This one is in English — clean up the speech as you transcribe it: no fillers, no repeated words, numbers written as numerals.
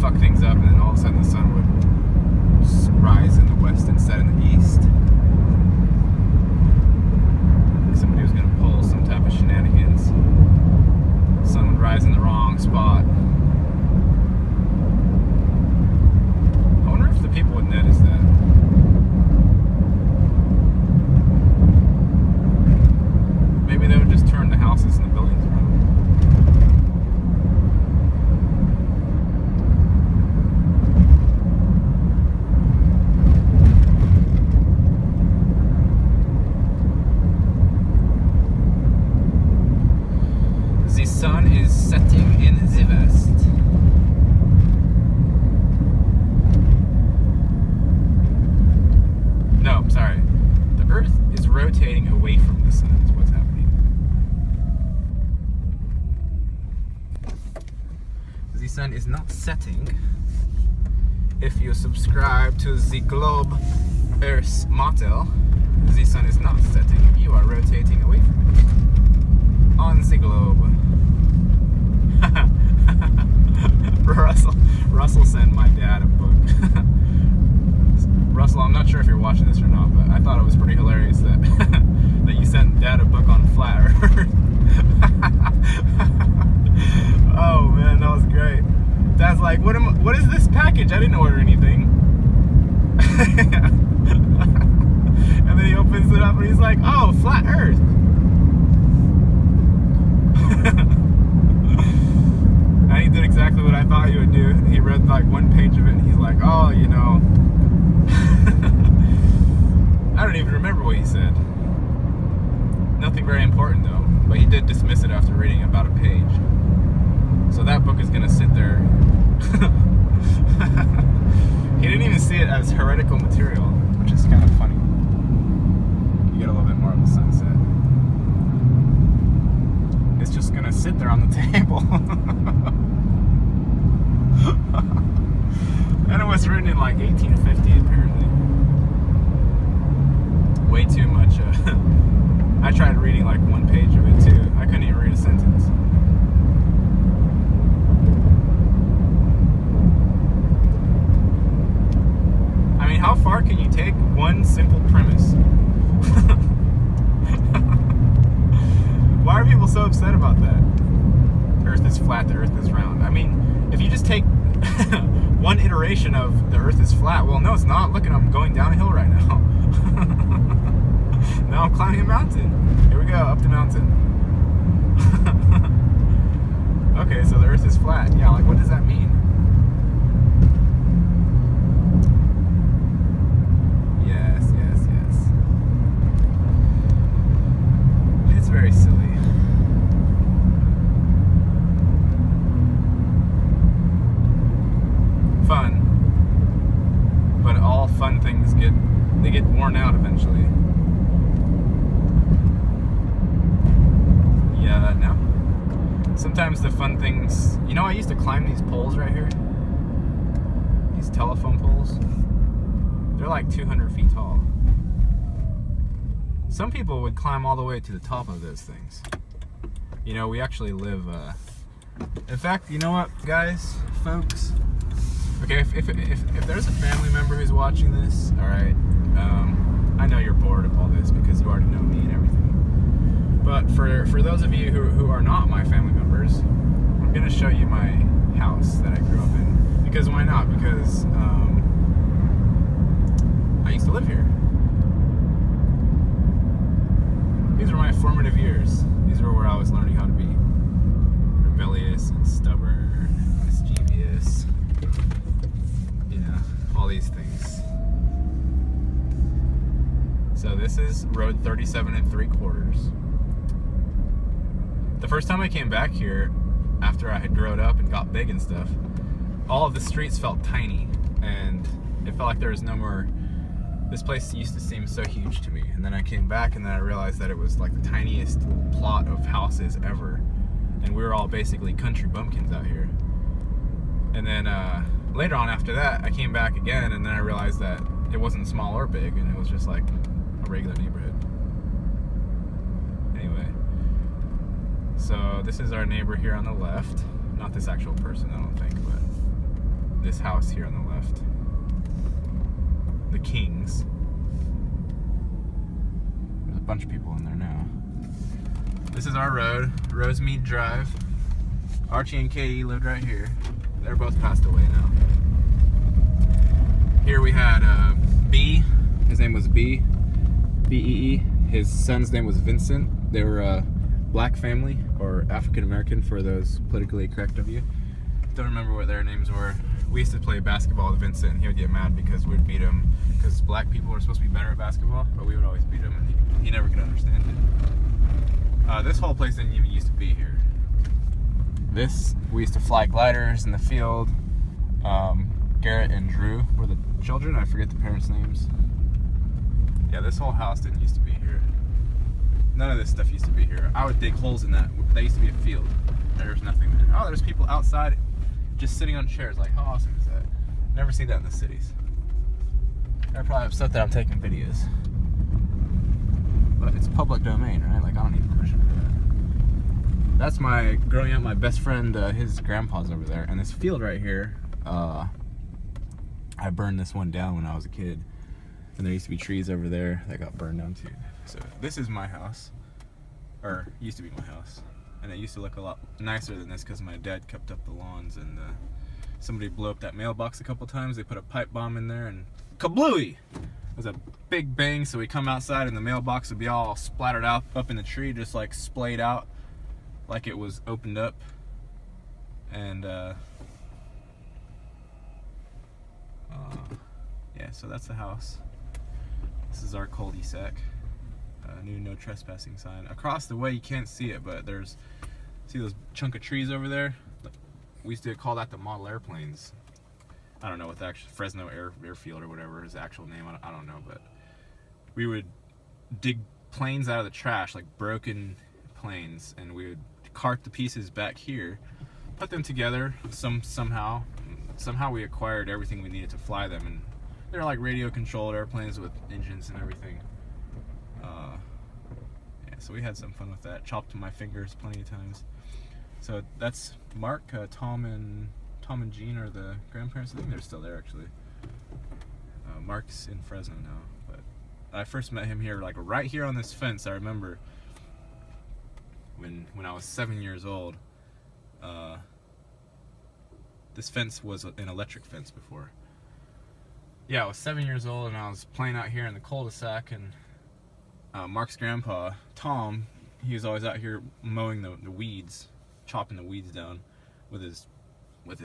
fuck things up, and then all of a sudden the sun would rise in the west and set in the east. Somebody was going to pull some type of shenanigans. The sun would rise in the wrong spot. I wonder if the people would notice that. Maybe they would just turn the houses and the buildings around. The sun is setting in the west. No, I'm sorry. The Earth is rotating away from the sun is what's happening. The sun is not setting. If you subscribe to the Globe Earth's motto, the sun is not setting. You are rotating away from it. On the globe. Russell sent my dad a book. Russell, I'm not sure if you're watching this or not, but I thought it was pretty hilarious that that you sent Dad a book on flat Earth. Oh man, that was great. Dad's like, what is this package? I didn't order anything. And then he opens it up and he's like, oh, flat Earth. And he did exactly what I thought he would do. He read like one page of it and he's like, oh, you know. I don't even remember what he said. Nothing very important though, but he did dismiss it after reading about a page. So that book is gonna sit there. He didn't even see it as heretical material, which is kind of funny. You get a little bit more of the sunset. It's just gonna sit there on the table. And it was written in like 1850 apparently. Way too much. I tried reading like one page of it too. I couldn't even read a sentence. I mean, how far can you take one simple premise? Why are people so upset about that? Earth is flat, the Earth is round. I mean, if you just take one iteration of the Earth is flat, well, no, it's not. Look at I'm going down a hill right now. Now I'm climbing a mountain. Here we go, up the mountain. Okay, so the Earth is flat. Yeah, like what does that mean? Yes. It's very silly. Fun, but all fun things get worn out eventually. Yeah, no. Sometimes the fun things, you know, I used to climb these poles right here. These telephone poles. They're like 200 feet tall. Some people would climb all the way to the top of those things. You know, we actually live, in fact, you know what, guys, folks? Okay, if there's a family member who's watching this, alright, I know you're bored of all this because you already know me and everything. But for those of you who are not my family members, I'm going to show you my house that I grew up in. Because why not? Because I used to live here. These were my formative years. These were where I was learning how to be rebellious and stubborn, mischievous. All these things. So this is road 37 3/4. The first time I came back here, after I had grown up and got big and stuff, all of the streets felt tiny, and it felt like there was no more. This place used to seem so huge to me, and then I came back and then I realized that it was like the tiniest plot of houses ever, and we were all basically country bumpkins out here. And then later on after that, I came back again, and then I realized that it wasn't small or big, and it was just like a regular neighborhood. Anyway, so this is our neighbor here on the left. Not this actual person, I don't think, but this house here on the left. The Kings. There's a bunch of people in there now. This is our road, Rosemead Drive. Archie and Katie lived right here. They're both passed away now. Here we had B. His name was B. B-E-E. His son's name was Vincent. They were a black family, or African American for those politically correct of you. Don't remember what their names were. We used to play basketball with Vincent, and he would get mad because we'd beat him, because black people are supposed to be better at basketball, but we would always beat him, and he never could understand it. This whole place didn't even used to be here. We used to fly gliders in the field. Garrett and Drew were the children. I forget the parents' names. Yeah, this whole house didn't used to be here. None of this stuff used to be here. I would dig holes in that. That used to be a field. There's nothing there. Oh, there's people outside just sitting on chairs. Like, how awesome is that? Never see that in the cities. They're probably upset that I'm taking videos. But it's public domain, right? Like, I don't need permission for that. That's my, growing up, my best friend, his grandpa's over there. And this field right here, I burned this one down when I was a kid. And there used to be trees over there that got burned down too. So this is my house, or used to be my house. And it used to look a lot nicer than this because my dad kept up the lawns, and somebody blew up that mailbox a couple times. They put a pipe bomb in there and kablooey! It was a big bang, so we come outside and the mailbox would be all splattered out up in the tree, just like splayed out like it was opened up. And yeah, so that's the house. This is our cul-de-sac. New no trespassing sign. Across the way you can't see it, but there's, see those chunk of trees over there? We used to call that the model airplanes. I don't know what the actual Fresno airfield or whatever is the actual name. I don't know, but we would dig planes out of the trash, like broken planes, and we would cart the pieces back here, put them together somehow we acquired everything we needed to fly them, and they're like radio controlled airplanes with engines and everything. Yeah, so we had some fun with that. Chopped my fingers plenty of times. So that's Mark, Tom and Jean are the grandparents. I think they're still there actually. Mark's in Fresno now, but I first met him here, like right here on this fence. I remember when I was 7 years old. This fence was an electric fence before. Yeah, I was 7 years old and I was playing out here in the cul-de-sac, and Mark's grandpa, Tom, he was always out here mowing the weeds, chopping the weeds down with his